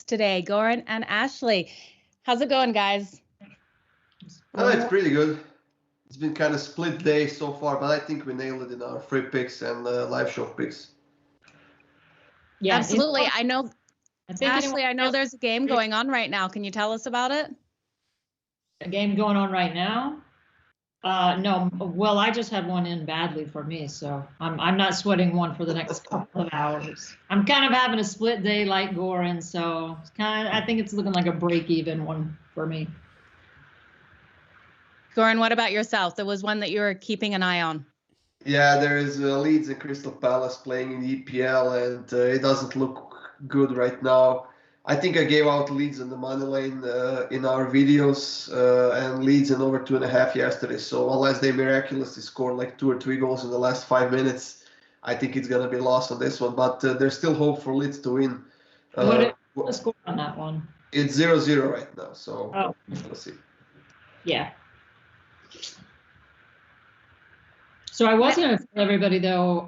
today, Goran and Ashley. How's it going, guys? Oh, it's pretty good. It's been kind of split day so far, but I think we nailed it in our free picks and live show picks. Yeah, absolutely. I know, Ashley, I know has there's a game going on right now. Can you tell us about it? a game going on right now. No, well, I just had one in badly for me, so I'm not sweating one for the next couple of hours. I'm kind of having a split day like Goran, so it's I think it's looking like a break-even one for me. Goran, what about yourself? There was one that you were keeping an eye on. Yeah, there is Leeds and Crystal Palace playing in the EPL, and it doesn't look good right now. I think I gave out Leeds on the money lane in our videos, and Leeds in over 2.5 yesterday. So unless they miraculously score like 2 or 3 goals in the last 5 minutes, I think it's gonna be lost on this one. But there's still hope for Leeds to win. What is the score on that one? It's 0-0 right now, so we'll see. Yeah. So I was going to tell everybody though,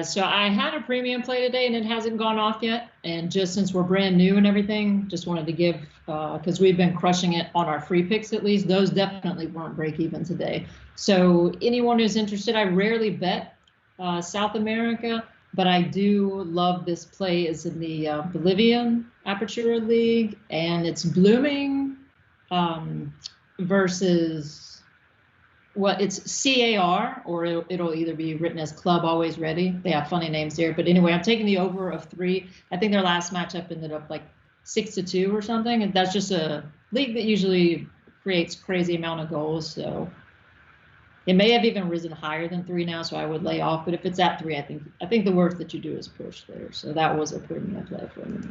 so I had a premium play today and it hasn't gone off yet. And just since we're brand new and everything, just wanted to give, because we've been crushing it on our free picks at least, those definitely weren't break even today. So anyone who's interested, I rarely bet South America, but I do love this play. It's in the Bolivian Apertura League, and it's Blooming versus... Well, it's CAR, or it'll either be written as Club Always Ready. They have funny names here. But anyway, I'm taking the over of 3. I think their last matchup ended up like 6-2 or something. And that's just a league that usually creates crazy amount of goals. So it may have even risen higher than 3 now, so I would lay off. But if it's at 3, I think the worst that you do is push there. So that was a premium play for me.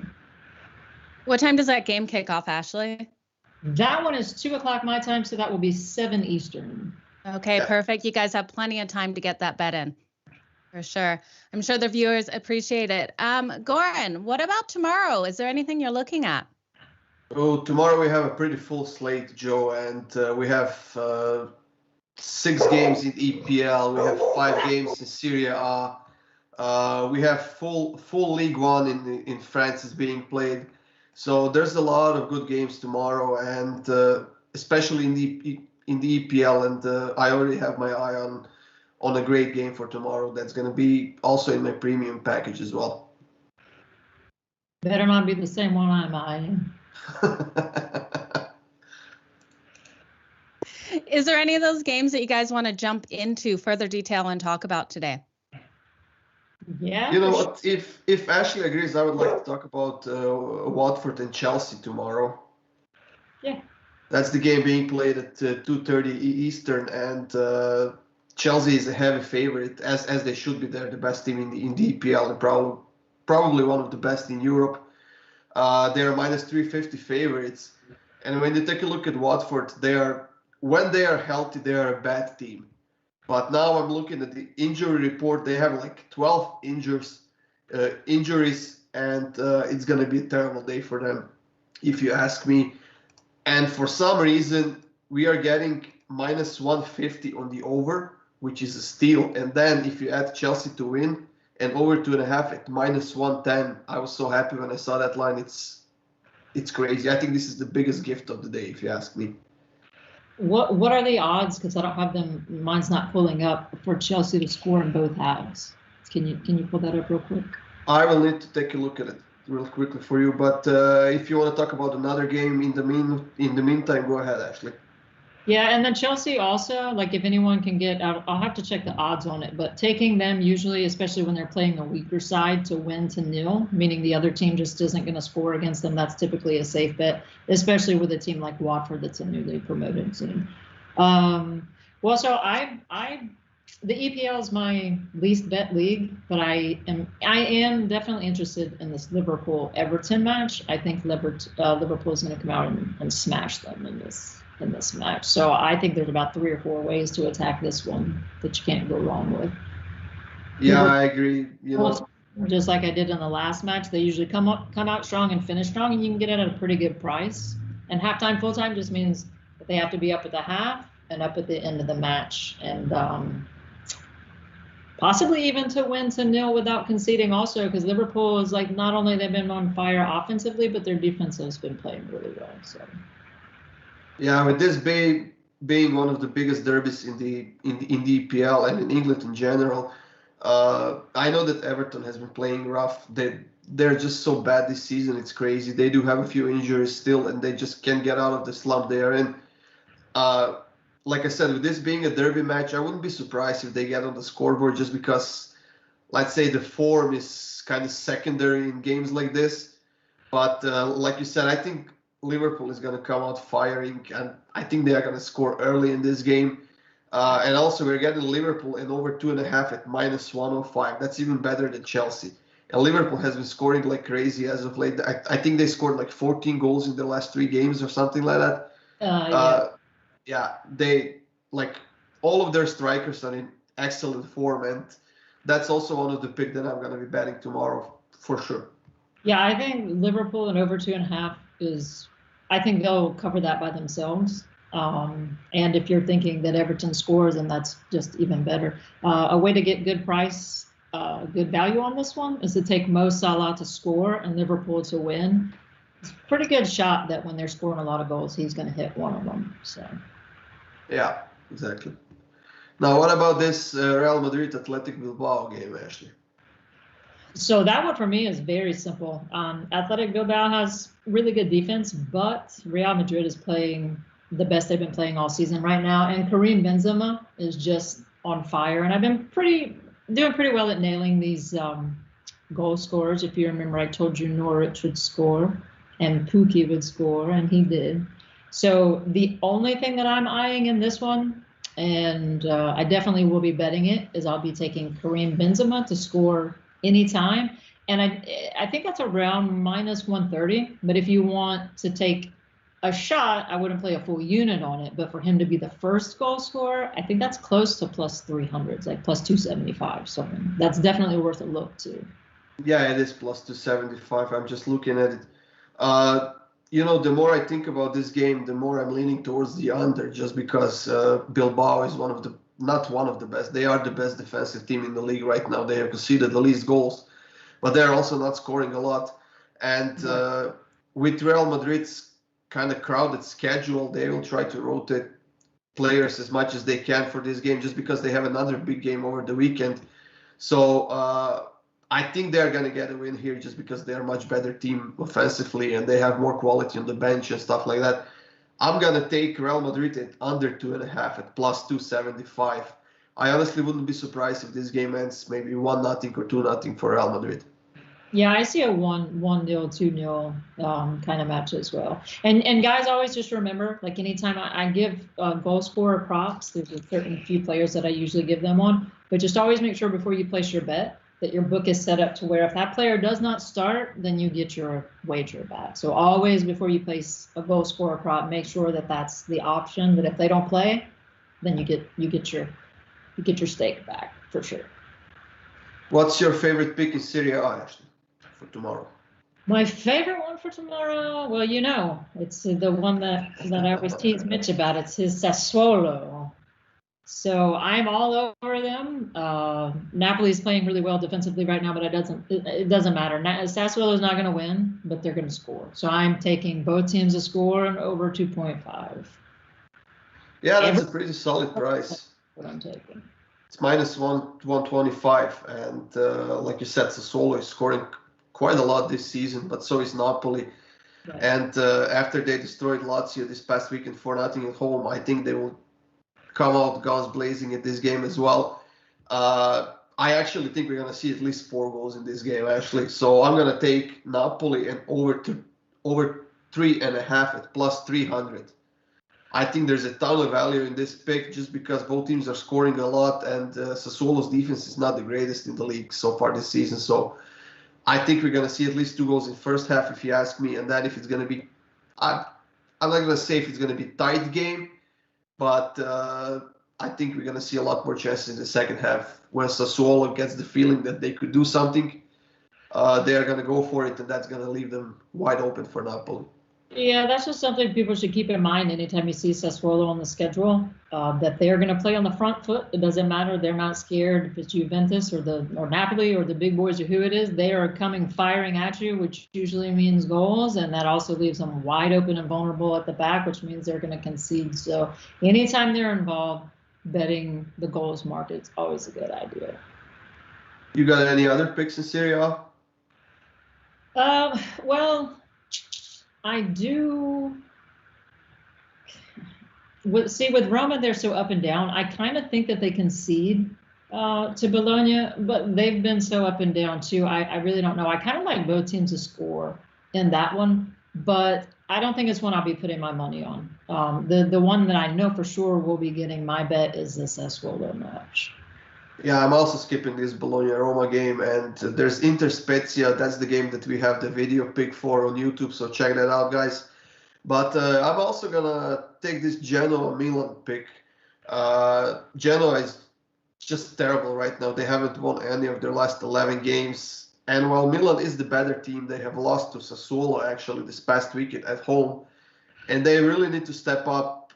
What time does that game kick off, Ashley? That one is 2 o'clock my time, so that will be 7 Eastern. Okay, perfect. You guys have plenty of time to get that bet in. For sure. I'm sure the viewers appreciate it. Goran, what about tomorrow? Is there anything you're looking at? Oh, tomorrow we have a pretty full slate, Joe, and we have 6 games in EPL. We have 5 games in Serie A. We have full League One in France is being played. So there's a lot of good games tomorrow, and especially in the EPL, and I already have my eye on a great game for tomorrow. That's going to be also in my premium package as well. Better not be the same one I'm eyeing. Is there any of those games that you guys want to jump into further detail and talk about today? Yeah. You know what? If Ashley agrees, I would like to talk about Watford and Chelsea tomorrow. Yeah. That's the game being played at 2:30 Eastern, and Chelsea is a heavy favorite, as they should be. They're the best team in the EPL, and probably one of the best in Europe. They're minus 350 favorites, and when you take a look at Watford, when they are healthy, they are a bad team. But now I'm looking at the injury report. They have like 12 injuries, and it's going to be a terrible day for them, if you ask me. And for some reason, we are getting minus 150 on the over, which is a steal. And then if you add Chelsea to win and over 2.5 at minus 110, I was so happy when I saw that line. It's crazy. I think this is the biggest gift of the day, if you ask me. What are the odds? Because I don't have them. Mine's not pulling up for Chelsea to score in both halves. Can you pull that up real quick? I will need to take a look at it real quickly for you. But if you want to talk about another game in the meantime, go ahead, Ashley. Yeah, and then Chelsea also, like if anyone can get out, I'll have to check the odds on it, but taking them usually, especially when they're playing a weaker side, to win to 0, meaning the other team just isn't going to score against them, that's typically a safe bet, especially with a team like Watford that's a newly promoted team. Well, so the EPL is my least bet league, but I am definitely interested in this Liverpool-Everton match. I think Liverpool is going to come out and smash them in this match. So I think there's about 3 or 4 ways to attack this one that you can't go wrong with. Yeah, I agree. Just like I did in the last match, they usually come out strong and finish strong, and you can get it at a pretty good price. And halftime, full time just means that they have to be up at the half and up at the end of the match. And possibly even to win to nil without conceding also, because Liverpool is like, not only they've been on fire offensively, but their defense has been playing really well. So yeah, with this being one of the biggest derbies in the EPL and in England in general, I know that Everton has been playing rough. They're just so bad this season. It's crazy. They do have a few injuries still, and they just can't get out of the slump they are in. Like I said, with this being a derby match, I wouldn't be surprised if they get on the scoreboard, just because, let's say, the form is kind of secondary in games like this. But like you said, I think Liverpool is going to come out firing, and I think they are going to score early in this game. And also, we're getting Liverpool in over 2.5 at -105. That's even better than Chelsea. And Liverpool has been scoring like crazy as of late. I think they scored like 14 goals in the last 3 games or something like that. Yeah, they, like, all of their strikers are in excellent form, and that's also one of the picks that I'm going to be betting tomorrow for sure. Yeah, I think Liverpool and over 2.5 is, I think they'll cover that by themselves. And if you're thinking that Everton scores, then that's just even better. A way to get good price, good value on this one is to take Mo Salah to score and Liverpool to win. It's a pretty good shot that when they're scoring a lot of goals, he's going to hit one of them. So. Yeah, exactly. Now, what about this Real Madrid Athletic Bilbao game, Ashley? So that one for me is very simple. Athletic Bilbao has really good defense, but Real Madrid is playing the best they've been playing all season right now. And Karim Benzema is just on fire. And I've been doing pretty well at nailing these goal scorers. If you remember, I told you Norwich would score and Pukki would score, and he did. So the only thing that I'm eyeing in this one, and I definitely will be betting it, is I'll be taking Karim Benzema to score anytime. And I think that's around -130. But if you want to take a shot, I wouldn't play a full unit on it. But for him to be the first goal scorer, I think that's close to +300s, like +275. So that's definitely worth a look too. Yeah, it is +275. I'm just looking at it. The more I think about this game, the more I'm leaning towards the under, just because Bilbao is not one of the best. They are the best defensive team in the league right now. They have conceded the least goals, but they're also not scoring a lot. And with Real Madrid's kind of crowded schedule, they will try to rotate players as much as they can for this game, just because they have another big game over the weekend. So I think they're going to get a win here, just because they're a much better team offensively and they have more quality on the bench and stuff like that. I'm going to take Real Madrid at under 2.5 at +275. I honestly wouldn't be surprised if this game ends maybe 1-0 or 2-0 for Real Madrid. Yeah, I see a 1-0, 2-0 kind of match as well. And guys, always just remember, like anytime I give goal scorer props, there's a certain few players that I usually give them on, but just always make sure before you place your bet that your book is set up to where if that player does not start, then you get your wager back. So always before you place a goal scorer prop, make sure that that's the option, that if they don't play, then you get your stake back for sure. What's your favorite pick in Serie A, Ashley, for tomorrow? My favorite one for tomorrow, well, it's the one that I always tease Mitch about. It's his Sassuolo. So I'm all over them. Napoli's playing really well defensively right now, but it doesn't matter. Sassuolo is not going to win, but they're going to score. So I'm taking both teams to score and over 2.5. Yeah, that's a pretty solid price. What I'm taking. It's -125, and like you said, Sassuolo is scoring quite a lot this season, but so is Napoli. Right. And after they destroyed Lazio this past weekend 4-0 at home, I think they will come out guns blazing in this game as well. I actually think we're going to see at least 4 goals in this game, actually. So I'm going to take Napoli and over 3.5 at +300. I think there's a ton of value in this pick, just because both teams are scoring a lot, and Sassuolo's defense is not the greatest in the league so far this season. So I think we're going to see at least 2 goals in first half, if you ask me. And then if it's going to be, I'm not going to say if it's going to be tight game, but I think we're going to see a lot more chances in the second half. When Sassuolo gets the feeling that they could do something, they are going to go for it, and that's going to leave them wide open for Napoli. Yeah, that's just something people should keep in mind anytime you see Sassuolo on the schedule, that they're going to play on the front foot. It doesn't matter. They're not scared if it's Juventus or Napoli or the big boys or who it is. They are coming firing at you, which usually means goals, and that also leaves them wide open and vulnerable at the back, which means they're going to concede. So anytime they're involved, betting the goals market is always a good idea. You got any other picks in Serie A? Well, I do. With Roma, they're so up and down. I kind of think that they concede to Bologna, but they've been so up and down too. I really don't know. I kind of like both teams to score in that one, but I don't think it's one I'll be putting my money on. The one that I know for sure will be getting my bet is the Sassuolo match. Yeah, I'm also skipping this Bologna-Roma game, and there's Inter Spezia. That's the game that we have the video pick for on YouTube, so check that out, guys. But I'm also gonna take this Genoa-Milan pick. Genoa is just terrible right now. They haven't won any of their last 11 games, and while Milan is the better team, they have lost to Sassuolo actually this past weekend at home, and they really need to step up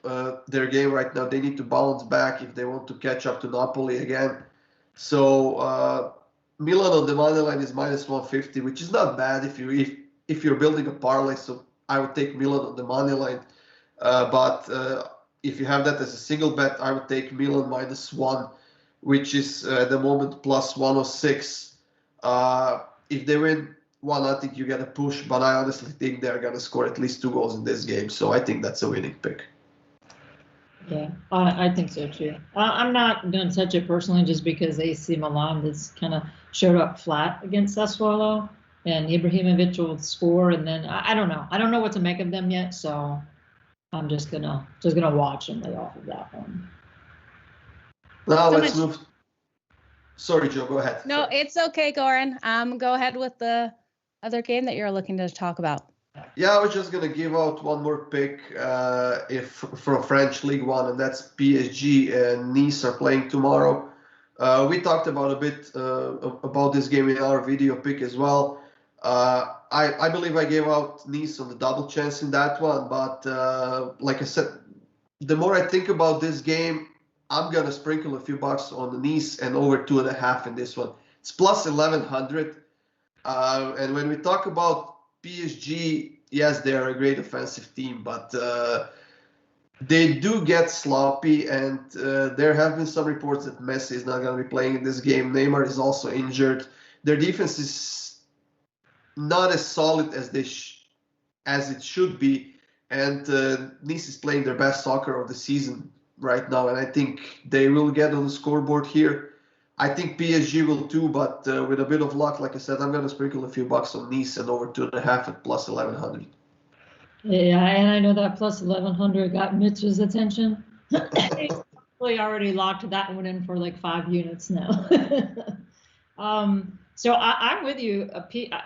their game right now. They need to bounce back if they want to catch up to Napoli again. So Milan on the money line is -150, which is not bad if you're building a parlay. So I would take Milan on the money line. But if you have that as a single bet, I would take Milan -1, which is at the moment +106. If they win 1, I think you get a push, but I honestly think they're going to score at least 2 goals in this game. So I think that's a winning pick. Yeah, I think so too. I'm not going to touch it personally just because AC Milan has kind of showed up flat against Sassuolo, and Ibrahimovic will score, and then I don't know. I don't know what to make of them yet, so I'm just gonna watch and lay off of that one. Now let's move. Sorry, Joe, go ahead. No, it's okay, Goran. Go ahead with the other game that you're looking to talk about. Yeah, I was just going to give out one more pick from French League One, and that's PSG and Nice are playing tomorrow. We talked about a bit about this game in our video pick as well. I believe I gave out Nice on the double chance in that one, but like I said, the more I think about this game, I'm going to sprinkle a few bucks on the Nice and over 2.5 in this one. It's plus 1,100. And when we talk about PSG, yes, they are a great offensive team, but they do get sloppy, and there have been some reports that Messi is not going to be playing in this game. Neymar is also injured. Their defense is not as solid as as it should be, and Nice is playing their best soccer of the season right now, and I think they will get on the scoreboard here. I think PSG will too, but with a bit of luck, like I said, I'm going to sprinkle a few bucks on Nice and over 2.5 at plus 1,100. Yeah, and I know that plus 1,100 got Mitch's attention. He's probably already locked that one in for like 5 units now. So I'm with you.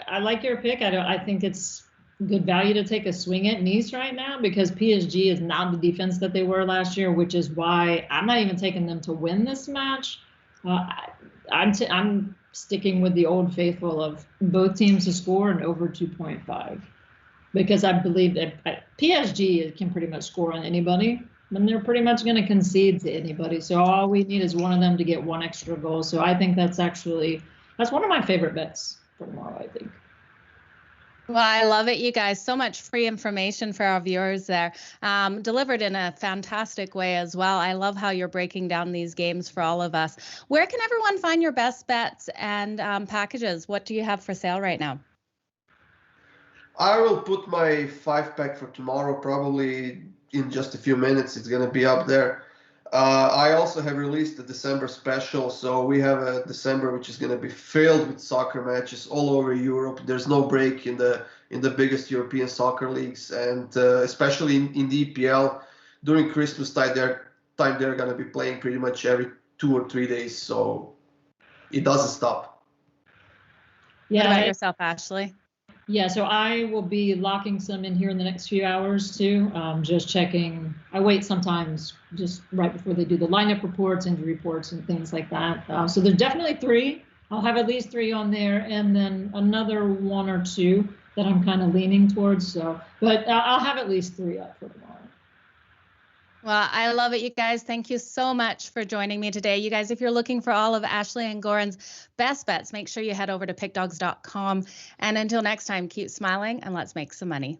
I like your pick. I think it's good value to take a swing at Nice right now because PSG is not the defense that they were last year, which is why I'm not even taking them to win this match. I'm sticking with the old faithful of both teams to score and over 2.5 because I believe that PSG can pretty much score on anybody, and they're pretty much going to concede to anybody. So all we need is one of them to get 1 extra goal. So I think that's one of my favorite bets for tomorrow, I think. Well, I love it, you guys. So much free information for our viewers there, delivered in a fantastic way as well. I love how you're breaking down these games for all of us. Where can everyone find your best bets and packages? What do you have for sale right now? I will put my 5-pack for tomorrow, probably in just a few minutes. It's going to be up there. I also have released the December special, so we have a December which is going to be filled with soccer matches all over Europe. There's no break in the biggest European soccer leagues, and especially in the EPL during Christmas time, they're going to be playing pretty much every 2 or 3 days, so it doesn't stop. Yeah. What about yourself, Ashley? Yeah, so I will be locking some in here in the next few hours too. Just checking. I wait sometimes just right before they do the lineup reports, injury reports, and things like that. So there's definitely 3. I'll have at least 3 on there, and then another 1 or 2 that I'm kind of leaning towards. So, but I'll have at least 3 up for tomorrow. Well, I love it, you guys. Thank you so much for joining me today. You guys, if you're looking for all of Ashley and Goran's best bets, make sure you head over to pickdogs.com. And until next time, keep smiling and let's make some money.